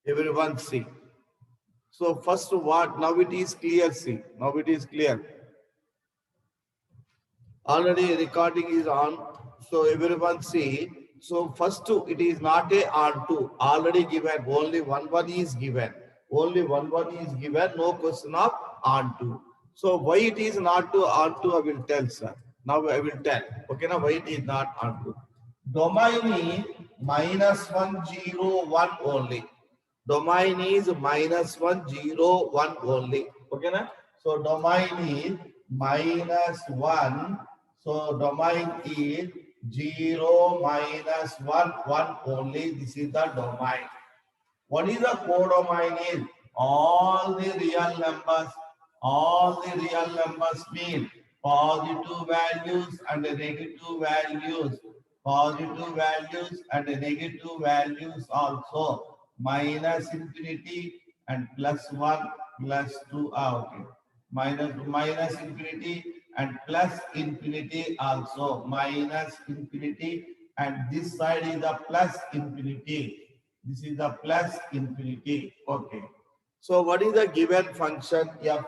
Everyone see. So first what? Now it is clear. See. Now it is clear. Already recording is on. So everyone see. So first it is not a R2. Already given. Only one is given. Only one is given. No question of R2. So why it is not to R2? I will tell, sir. Now I will tell. Okay, now why it is not R2? Domain is -1, 0, 1 only. Domain is -1, 0, 1 only. Okay, na? So domain is -1. So domain is 0, -1, 1 only. This is the domain. What is the codomain is? All the real numbers. All the real numbers mean positive values and negative values. Positive values and negative values also. Minus infinity and +1, +2. Okay. Minus infinity and plus infinity also. Minus infinity and this side is the plus infinity. This is the plus infinity. Okay. So what is the given function? F.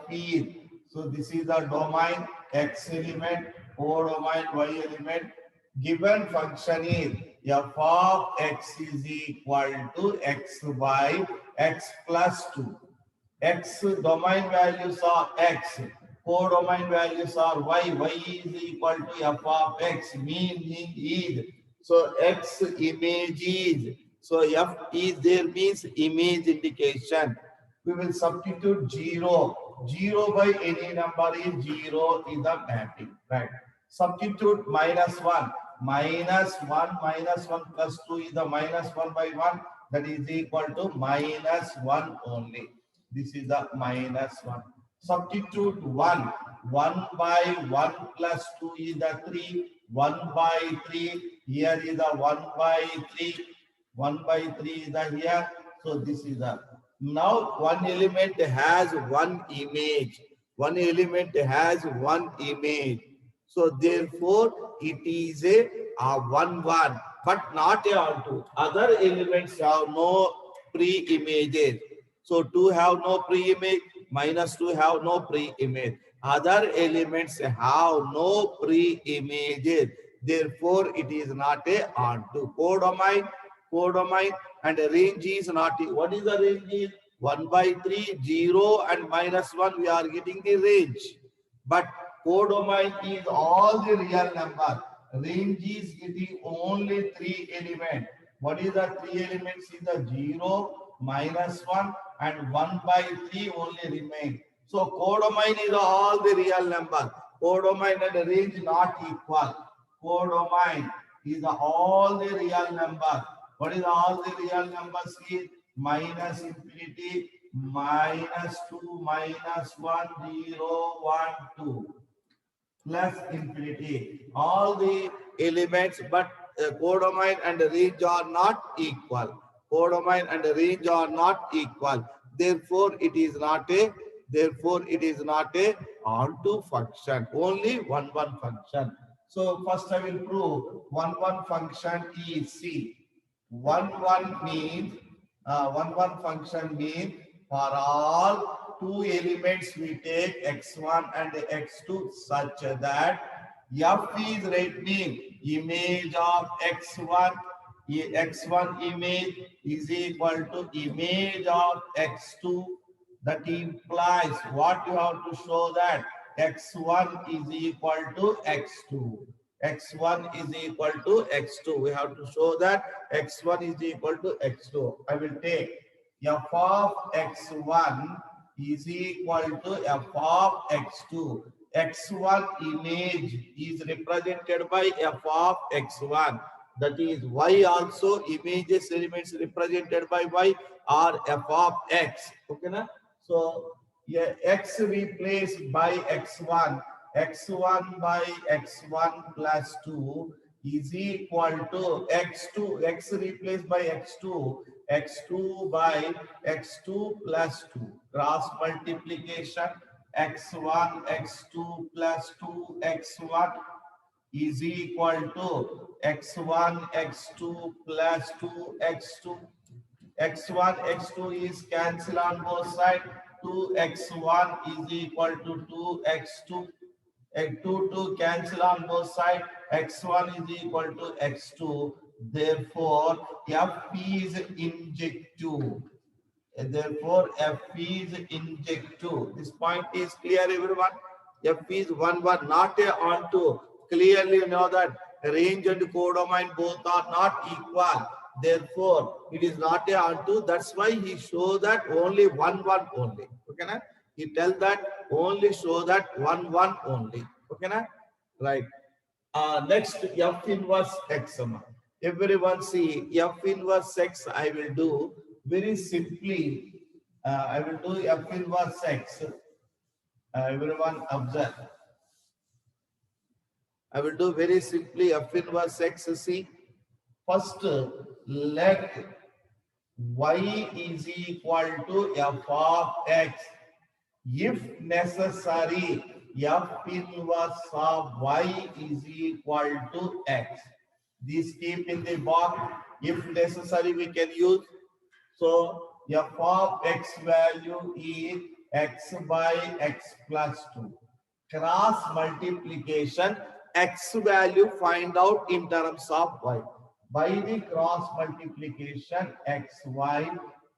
So this is the domain x element, codomain y element. Given function is f of x is equal to x by x plus 2. X domain values are x. Codomain values are y. Y is equal to f of x. Meaning is. So x image is. So f is there means image indication. We will substitute 0. 0 by any number is 0 is the mapping. Right. Substitute -1. -1 -1 plus 2 is the -1 by 1. That is equal to -1 only. This is the -1. Substitute 1. 1 by 1 plus 2 is the 3. 1 by 3. Here is the 1 by 3. 1 by 3 is the here. So this is the. Now one element has one image. One element has one image. So therefore it is a 1, 1, but not a R2. Other elements have no pre-images. So 2 have no pre-image, -2 have no pre-image. Other elements have no pre-images. Therefore, it is not a R2. Codomain, and range is not. What is the range? 1 by 3, 0 and -1. We are getting the range. But codomain is all the real number. Range is getting only 3 elements. What is the 3 elements? Is the 0, -1 and 1 by 3 only remain. So codomain is all the real number. Codomain and range not equal. Codomain is all the real number. What is all the real numbers? Is minus infinity, -2, -1, 0, 1, 2 plus infinity. All the elements, but codomain and range are not equal. Codomain and range are not equal. Therefore, it is not a. Therefore, it is not a R2 function. Only 1, 1 function. So first I will prove 1, 1 function is C. 1, 1 means 1, 1 function means for all two elements we take x1 and x2 such that f is right mean image of x1 image is equal to image of x2. That implies what you have to show, that x1 is equal to x2. X1 is equal to x2. We have to show that x1 is equal to x2. I will take f of x1 is equal to f of x2. X1 image is represented by f of x1. That is y also images elements represented by y are f of x. Okay, na? So yeah, x replaced by x1. X1 by x1 plus 2 is equal to x2. X replaced by x2. X2 by x2 plus 2. Cross multiplication. X1, x2 plus 2, x1 is equal to x1, x2 plus 2, x2. x1, x2 is cancel on both sides. 2x1 is equal to 2x2. X2 cancel on both sides. X1 is equal to x2. Therefore, F is injective. Therefore, F is injective. This point is clear, everyone. F is 1, 1, not a onto. Clearly, you know that range and codomain both are not equal. Therefore, it is not a onto. That's why he show that only 1, 1 only. Okay, na? He tell that only show that 1, 1 only. Okay, na? Right. Next, F inverse X. Everyone see F inverse X. I will do very simply. I will do F inverse X. Everyone observe. I will do very simply F inverse X. See, first let Y is equal to F of X. If necessary, F inverse of Y is equal to X. This keep in the box. If necessary, we can use. So F of X value is X by X plus 2. Cross multiplication, X value find out in terms of Y. By the cross multiplication, XY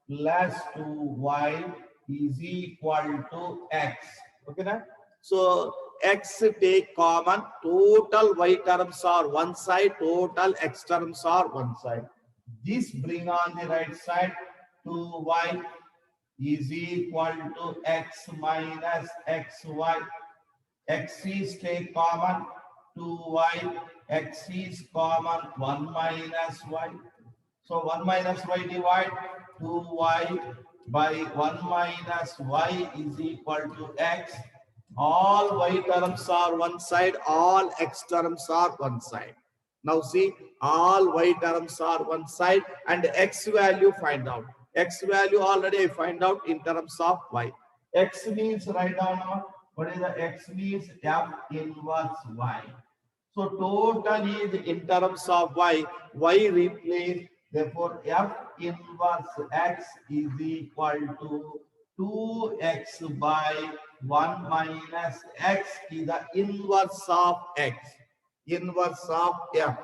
plus 2Y is equal to X. Okay, now? So X take common, total Y terms are one side, total X terms are one side. This bring on the right side, 2Y is equal to X minus XY. X is take common, 2Y, X is common, 1 minus Y. So 1 minus Y divide 2Y by 1 minus Y is equal to X. All Y terms are one side, all X terms are one side. Now see, all Y terms are one side and X value find out. X value already I find out in terms of Y. X means write down what is the X means F inverse Y. So total is in terms of Y replace. Therefore, F inverse X is equal to 2X by 1 minus X is the inverse of X. Inverse of F.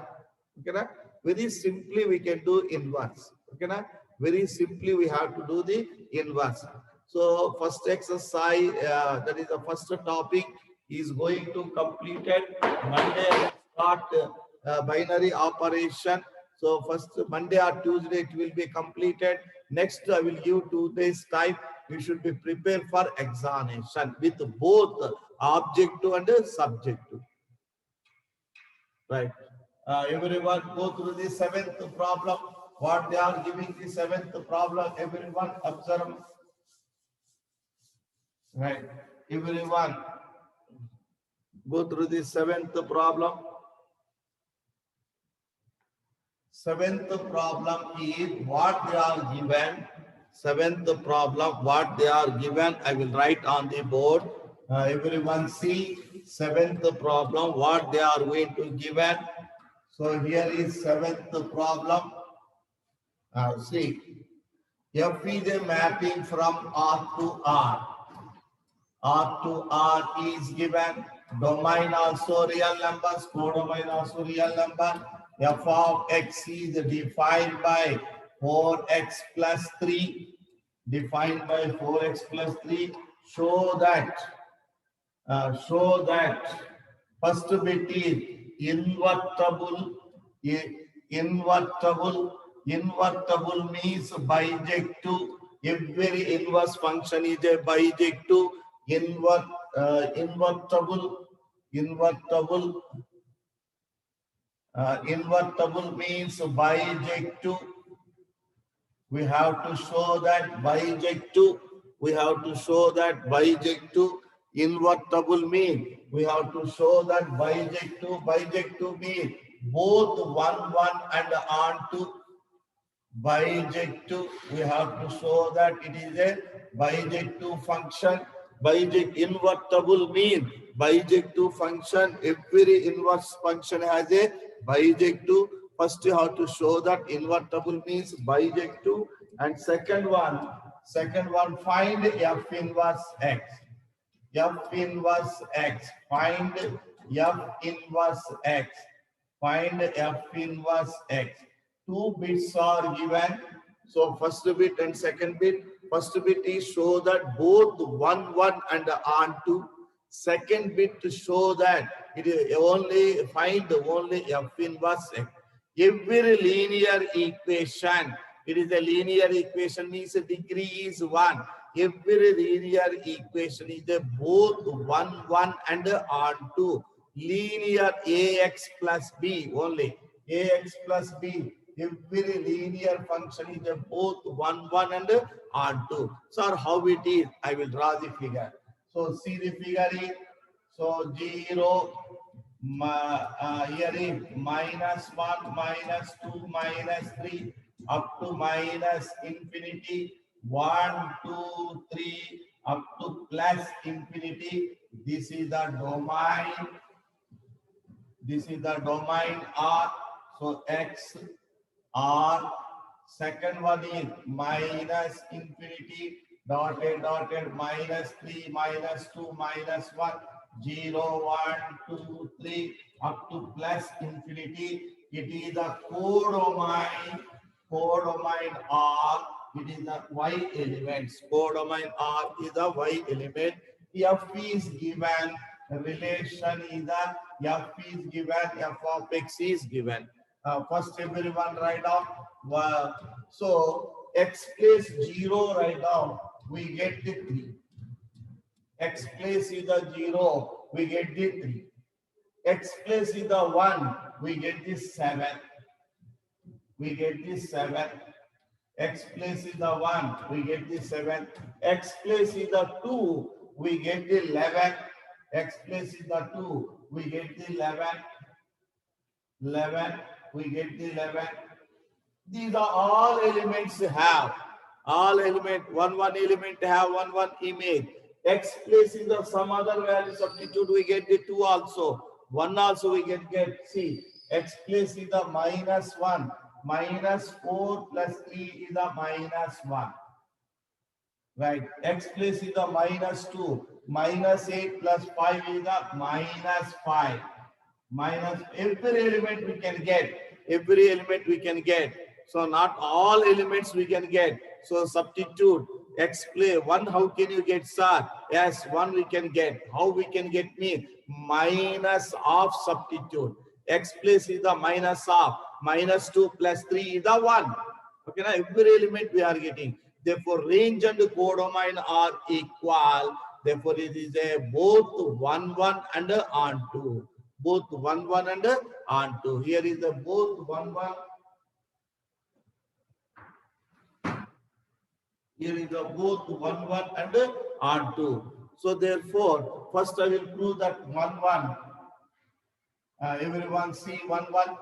Okay, na? Very simply we can do inverse. Okay, na? Very simply we have to do the inverse. So first exercise, that is the first topic, is going to complete it. Monday start binary operation. So first Monday or Tuesday it will be completed. Next I will give 2 days time. We should be prepared for examination with both objective and subjective. Right. Everyone go through the 7th problem. What they are giving the 7th problem. Everyone observe. Right. Everyone go through the 7th problem. 7th problem is what they are given. 7th problem, what they are given, I will write on the board. Everyone see 7th problem, what they are going to given. So here is 7th problem. See, F is a mapping from R to R. R to R is given. Domain also real numbers, codomain also real number. F of X is defined by 4X plus 3. Defined by 4X plus 3. Show that first bit is invertible. Invertible means bijective. Every inverse function is a bijective. Invertible means bijective. We have to show that bijective. We have to show that bijective. Invertible mean we have to show that bijective. Bijective mean both 1, 1 and onto. Bijective, we have to show that it is a bijective function. Invertible mean bijective function. Every inverse function has a bijective First, you have to show that invertible means bijective, and second one, find f inverse x. F inverse x. Find f inverse x. Find f inverse x. Two bits are given. So first bit and second bit. First bit is show that both 1, 1 and onto. Second bit to show that it is only find only f inverse x. Every linear equation, it is a linear equation means the degree is 1. Every linear equation is a both 1, 1 and onto. Linear ax plus b only. Ax plus b. Every linear function is a both 1, 1 and onto. So how it is? I will draw the figure. So see the figure is, so 0, here is -1, -2, -3 up to minus infinity, 1, 2, 3 up to plus infinity. This is the domain. This is the domain R. So X R. Second one is minus infinity, dotted, -3, -2, -1, 0, 1, 2, 3, up to plus infinity. It is the codomain R. It is the Y elements. Codomain R is the Y element. F is given. Relation is the F is given. F of X is given. First, everyone write down. So X place 0 write down. We get the 3. X place is the 0. We get the 3. X place is the 1. We get the 7. We get the 7. X place is the 1. We get the 7. X place is the 2. We get the 11. X place is the 2. We get the 11. 11. We get the 11. These are all elements have. All element, one element have one image. X place is the some other value substitute, we get the 2 also. 1 also we get see. X place is the -1. -4 plus 3 is the -1. Right. X place is the -2. -8 plus 5 is the -5. Minus every element we can get. Every element we can get. So not all elements we can get. So substitute X play 1. How can you get, sir? Yes, 1 we can get. How we can get me? Minus of substitute. X place is the minus of. -2 plus 3 is the 1. Okay, now every element we are getting. Therefore, range and codomain are equal. Therefore, it is a both 1, 1 and onto. Both 1, 1 and onto. Here is the both 1, 1. Here is the both 1, 1 and onto. So therefore, first I will prove that 1, 1. Everyone see 1, 1.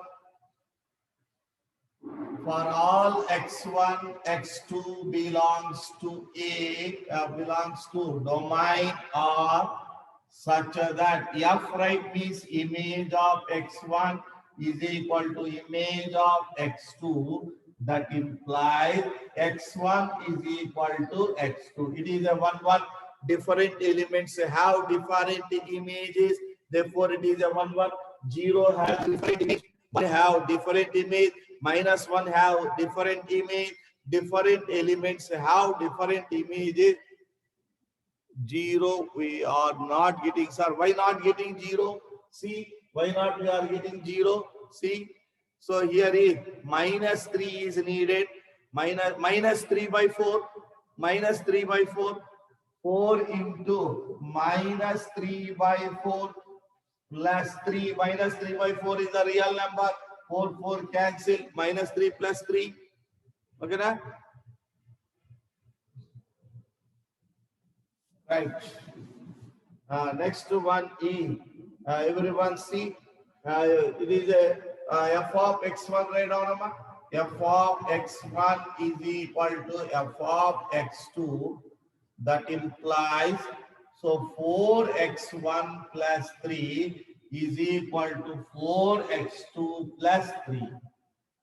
For all x1, x2 belongs to A, belongs to domain R, such that F right means image of x1 is equal to image of x2. That implies x1 is equal to x2. It is a 1, 1. Different elements have different images. Therefore, it is a 1, 1. 0 has different image. 1 have different image. -1 have different image. Different elements have different images. 0 we are not getting, sir. Why not getting 0? See, why not we are getting 0? See, so here is -3 is needed. Minus 3 by 4. -3 by 4. 4 into -3 by 4 plus 3. -3 by 4 is the real number. 4 cancel. -3 plus 3. Okay, na? Right. Next one is everyone see. It is a f of x1 right now. F of x1 is equal to f of x2. That implies, so 4x1 plus 3 is equal to 4x2 plus 3.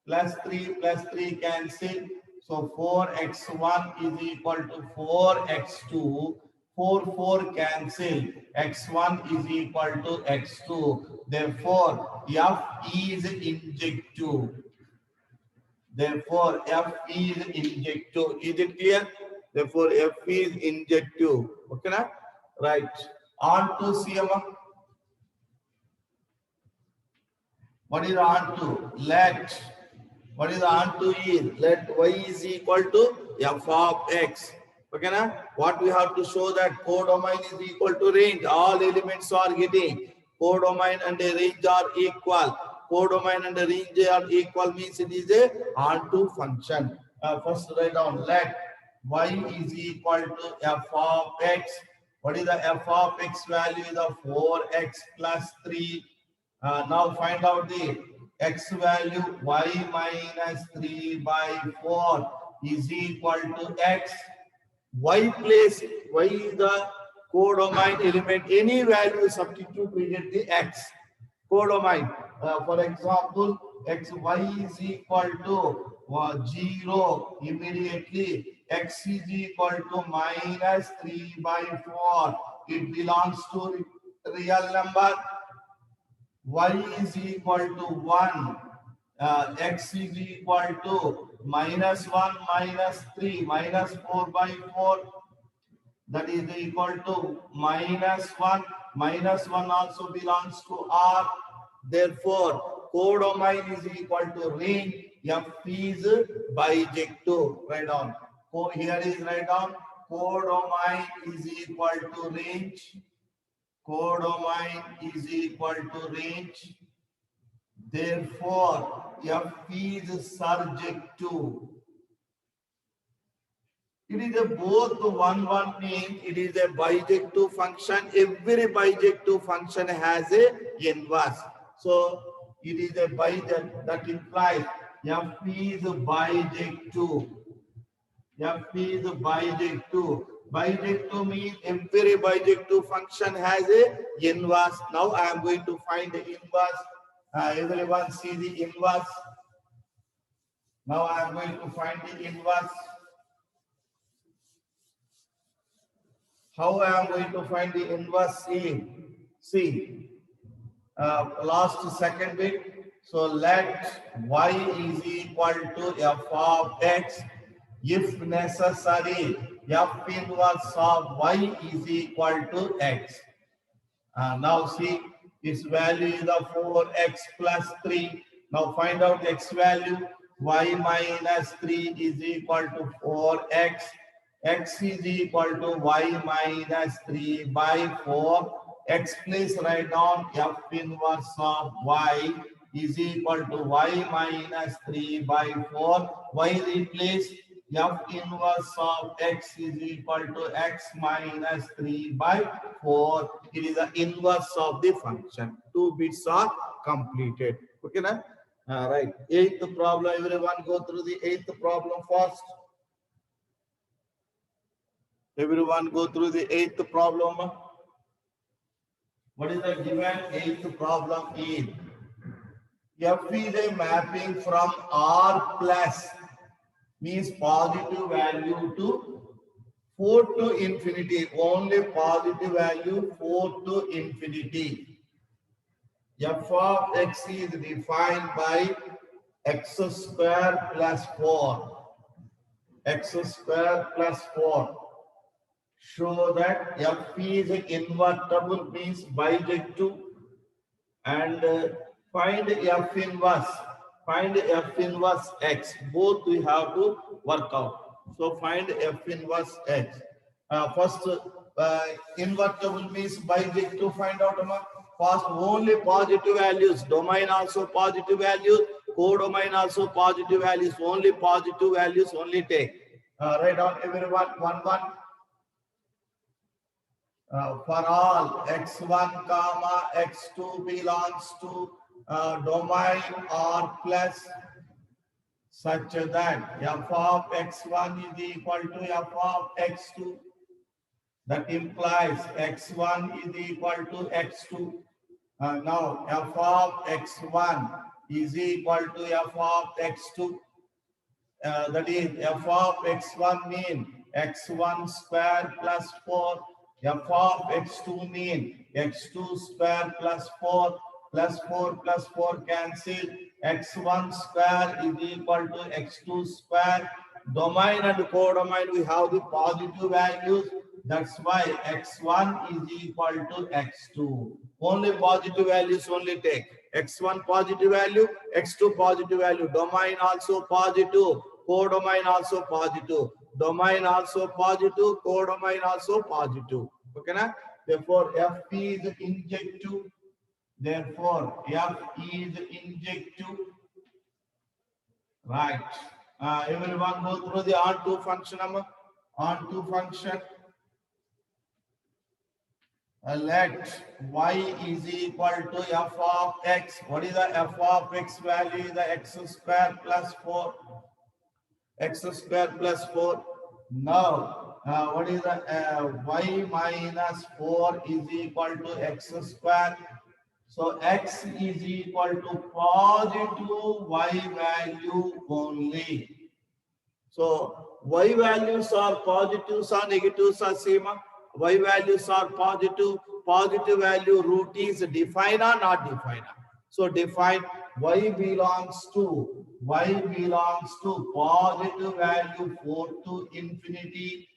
plus 3 cancel. So 4x1 is equal to 4x2. 4 cancel. X1 is equal to x2. Therefore, F is injective. Therefore, F is injective. Is it clear? Therefore, F is injective. Okay, na? Right. On to CM. What is on to? Let. What is on to is? Let y is equal to f of x. Okay, na? What we have to show that codomain is equal to range. All elements are getting codomain and a range are equal. Codomain and a range are equal means it is a onto function. First write down let y is equal to f of x. What is the f of x value? The 4x plus 3. Now find out the x value. Y minus 3 by 4 is equal to x. Y place, y is the codomain element. Any value substitute, we get the x. Codomain. For example, xy is equal to 0. Immediately, x is equal to minus 3 by 4. It belongs to real number. Y is equal to 1. X is equal to minus 1 minus 3 minus 4 by 4. That is equal to minus 1. Minus 1 also belongs to R. Therefore, codomain is equal to range. F is bijective. Write down. Here is write down. Codomain is equal to range. Codomain is equal to range. Therefore, F is surjective. It is a both one means it is a bijective function. Every bijective function has a inverse. So it is a bijective that implies F is bijective. F is bijective. Bijective means every bijective function has a inverse. Now I am going to find the inverse. Everyone see the inverse. Now I am going to find the inverse. How I am going to find the inverse? See, last second bit. So let y is equal to f of x. If necessary, f inverse of y is equal to x. Now see, its value is the 4x plus 3. Now find out x value. Y minus 3 is equal to 4x. X is equal to y minus 3 by 4. X place write down f inverse of y is equal to y minus 3 by 4. Y replace f inverse of x is equal to x minus 3 by 4. It is the inverse of the function. 2 bits are completed. Okay, na? Right. Eighth problem. Everyone go through the eighth problem first. Everyone go through the eighth problem. What is the given eighth problem is? F is a mapping from R plus means positive value to 4 to infinity. Only positive value 4 to infinity. F of x is defined by x square plus 4. X square plus 4. Show that F is invertible means bijective and find F inverse. Find F inverse x. Both we have to work out. So find F inverse x. First, invertible means bijective. Find out first only positive values. Domain also positive values. Codomain also positive values. Only positive values only take. Write down everyone 1. For all x1 comma x2 belongs to domain R plus such that f of x1 is equal to f of x2. That implies x1 is equal to x2. Now f of x1 is equal to f of x2. That is f of x1 mean x1 square plus 4. F of x2 mean x2 square plus 4 plus 4 cancel. X1 square is equal to x2 square. Domain and codomain we have the positive values. That's why x1 is equal to x2. Only positive values only take. X1 positive value, x2 positive value. Domain also positive. Codomain also positive. Domain also positive. Codomain also positive. Okay, na? Therefore, F is injective. Therefore, F is injective. Right. Everyone go through the onto function number. Onto function. Let y is equal to f of x. What is the f of x value? The x square plus 4. X square plus 4. Now, what is the y minus 4 is equal to x square. So x is equal to positive y value only. So y values are positives or negatives are same. Y values are positive. Positive value root is defined or not defined. So define y belongs to positive value 4 to infinity.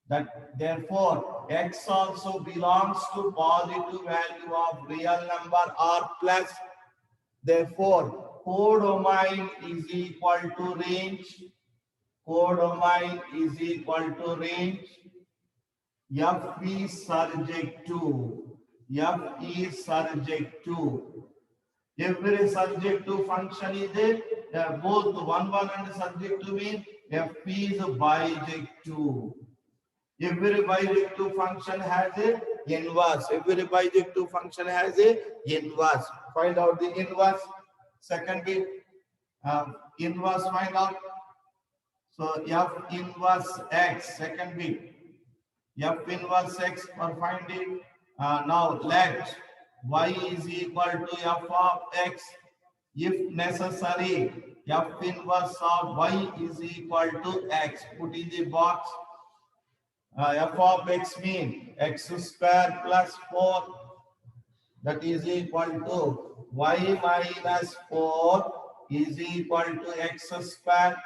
That therefore x also belongs to positive value of real number or plus. Therefore codomain is equal to range. Codomain is equal to range. F is subject to. F is subject to. Every subject to function is there. Both 1 and subject to mean F is bijective. Every bijective function has a inverse. Every bijective function has a inverse. Find out the inverse. Second bit. Inverse find out. So F inverse x. Second bit. F inverse x or find it. Now let y is equal to f of x. If necessary, f inverse of y is equal to x. Put in the box. F of x mean x square plus 4. That is equal to y minus 4 is equal to x square.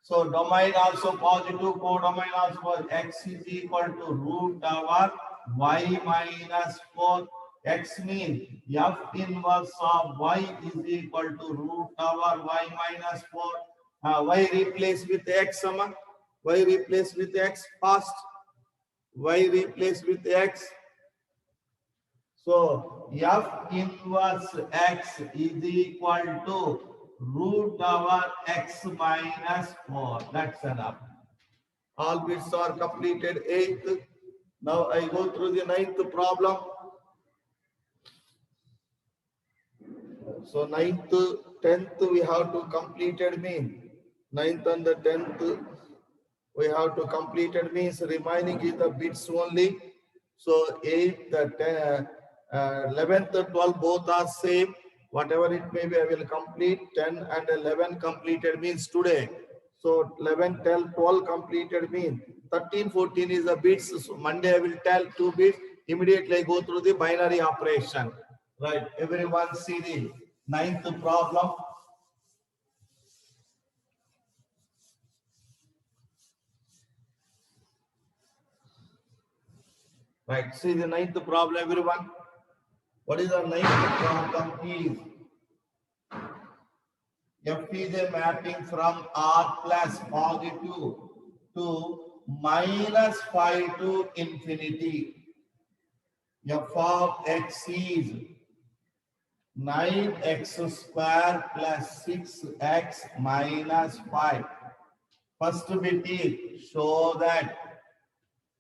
So domain also positive, codomain also positive. X is equal to root over y minus 4. X means f inverse of y is equal to root over y minus 4. Y replace with x, y replace with x first. Y replace with x. So f inverse x is equal to root over x minus 4. That's enough. All bits are completed. 8th. Now I go through the 9th problem. So 9th, 10th we have to completed mean. 9th and the 10th we have to completed means remaining is the bits only. So 8th, 10th, 11th, 12th both are same. Whatever it may be, I will complete. 10 and 11 completed means today. So 11, 12 completed means 13, 14 is the bits. So Monday I will tell 2 bits. Immediately I go through the binary operation. Right. Everyone see the 9th problem. Right. See the 9th problem, everyone. What is the 9th problem is? F is a mapping from R plus positive to minus 5 to infinity. F of x is 9x square plus 6x minus 5. First bit is show that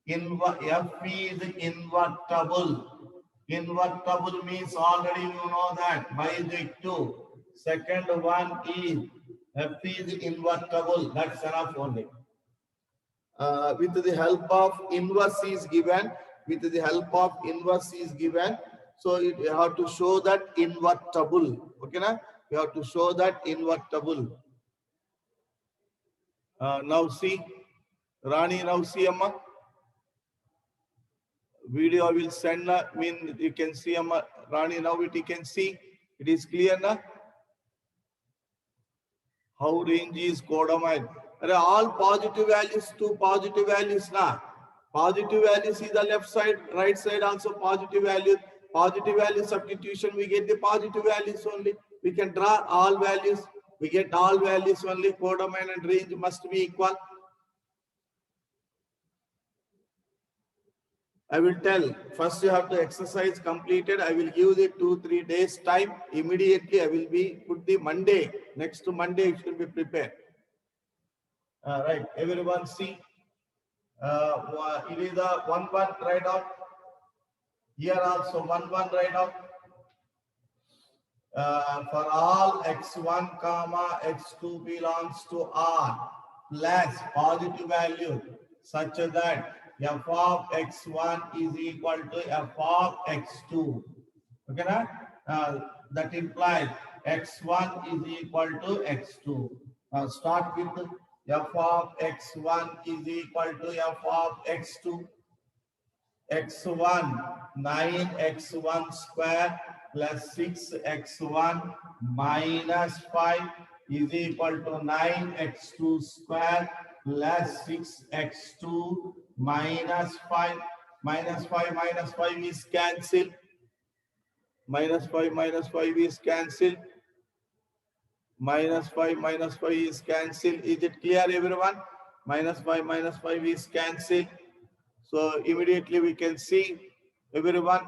F is invertible. Invertible means already you know that bijective. Second one is F is invertible. That's enough only. With the help of inverse is given. With the help of inverse is given. So you have to show that invertible. Okay, na? You have to show that invertible. Now see, Rani, now see, Amma. Video I will send, mean you can see, Amma. Rani, now you can see. It is clear now. How range is codomain? All positive values to positive values now. Positive values is the left side, right side also positive values. Positive value substitution, we get the positive values only. We can draw all values. We get all values only. Codomain and range must be equal. I will tell. First, you have to exercise completed. I will give the 2-3 days time. Immediately, I will be put the Monday. Next to Monday, it should be prepared. Right. Everyone see. It is a 1-1 write out. Here also 1-1 write out. For all x1 comma x2 belongs to R plus positive value such that f of x1 is equal to f of x2. Okay, that implies x1 is equal to x2. Now start with f of x1 is equal to f of x2. x1 9x1 square plus 6x1 minus 5 is equal to 9x2 square plus 6x2 minus 5. Minus 5 is cancelled. Minus 5 is cancelled. Minus 5 is cancelled. Is it clear, everyone? Minus 5 is cancelled. So immediately we can see, everyone.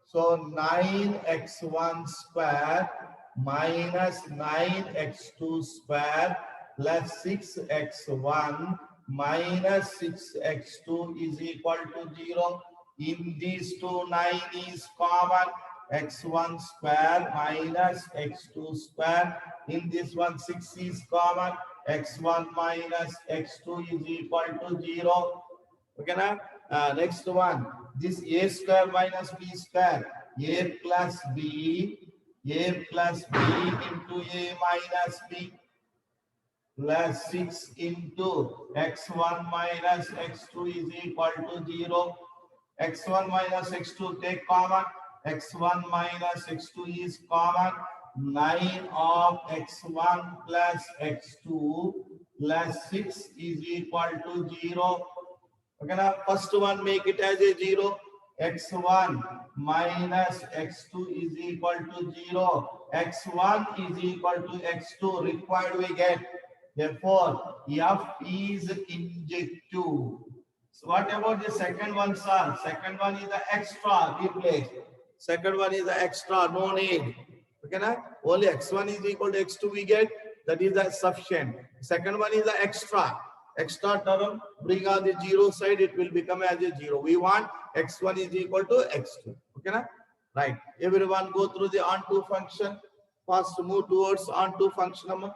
So 9x1 square minus 9x2 square plus 6x1 minus 6x2 is equal to 0. In these two, 9 is common. x1 square minus x2 square. In this one, 6 is common. x1 minus x2 is equal to 0. Okay, now? Next one, this a square minus b square, a plus b into a minus b plus 6 into x1 minus x2 is equal to 0. x1 minus x2 take common, x1 minus x2 is common. 9 of x1 plus x2 plus 6 is equal to 0. Okay, now first one make it as a 0. x1 minus x2 is equal to 0. x1 is equal to x2. Required we get. Therefore, f is injective. So what about the second one, sir? Second one is the extra. Replace. Second one is the extra. No need. Okay, now only x1 is equal to x2 we get. That is the sufficient. Second one is the extra. Extra term, bring on the 0 side, it will become as a 0. We want x1 is equal to x2. Okay, na? Right. Everyone go through the onto function. First move towards onto function.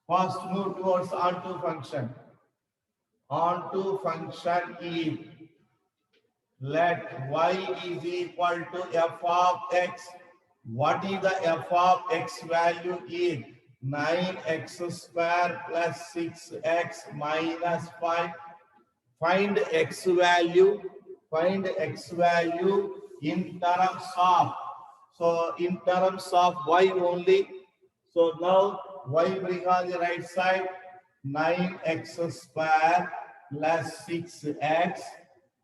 First move towards onto function. Onto function is let y is equal to f of x. What is the f of x value is? 9x square plus 6x minus 5. Find x value. Find x value in terms of. So in terms of y only. So now y bring on the right side. 9x square plus 6x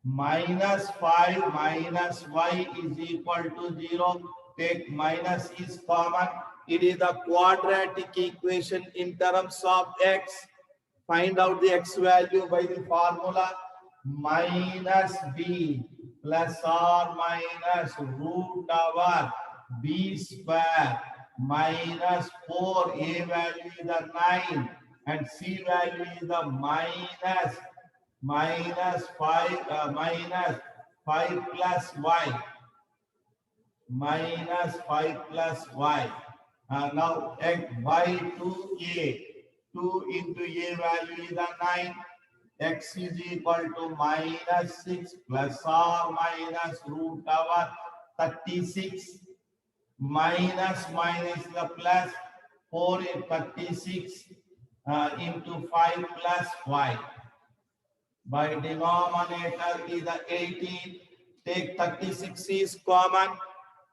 minus 5 minus y is equal to 0. Take minus is common. It is the quadratic equation in terms of x. Find out the x value by the formula minus b plus or minus root over b square minus 4. A value is the 9 and c value is the minus 5 plus y. Minus 5 plus y. Now by 2a. 2 into a value is the 9. X is equal to minus 6 plus or minus root over 36. minus minus the plus 4 is 36 into 5 plus 5. By denominator is the 18. Take 36 is common.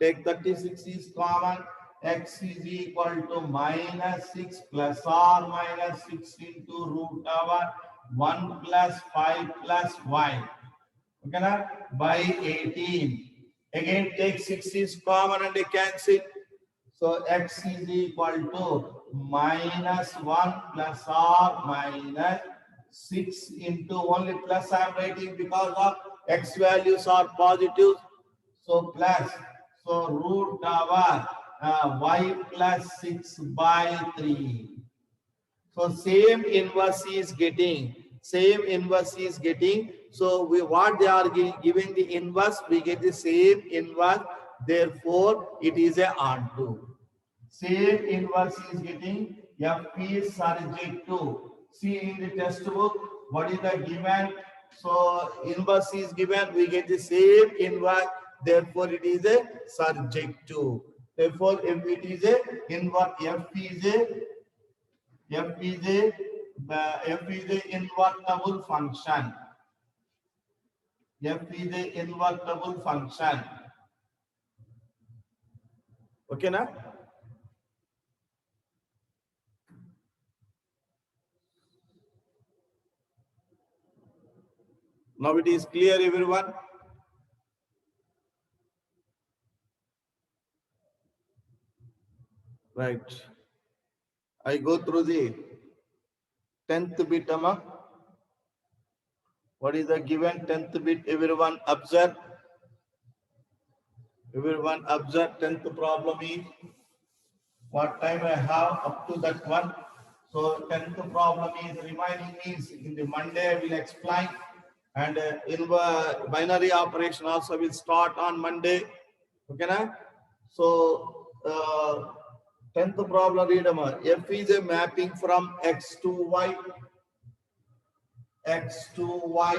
Take 36 is common. X is equal to minus 6 plus or minus 6 into root over 1 plus 5 plus y. Okay, na? By 18. Again, take 6 is common and they cancel. So x is equal to minus 1 plus or minus 6 into only plus I am writing because of x values are positive. So plus, so root over y plus 6 by 3. So same inverse is getting, So we what they are giving the inverse, we get the same inverse. Therefore, it is a onto. Same inverse is getting F is subject to. See in the textbook, what is the given? So inverse is given, we get the same inverse. Therefore, it is a subject to. Therefore, if it is a inverse, F is a invertible function. F is a invertible function. Okay, na? Now it is clear, everyone. Right. I go through the 10th bit, Amma. What is the given 10th bit? Everyone observe. Everyone observe 10th problem is what time I have up to that one. So 10th problem is remaining means in the Monday I will explain, and in binary operation also will start on Monday. Okay, na? So 10th problem, read F is a mapping from X to Y. X to Y.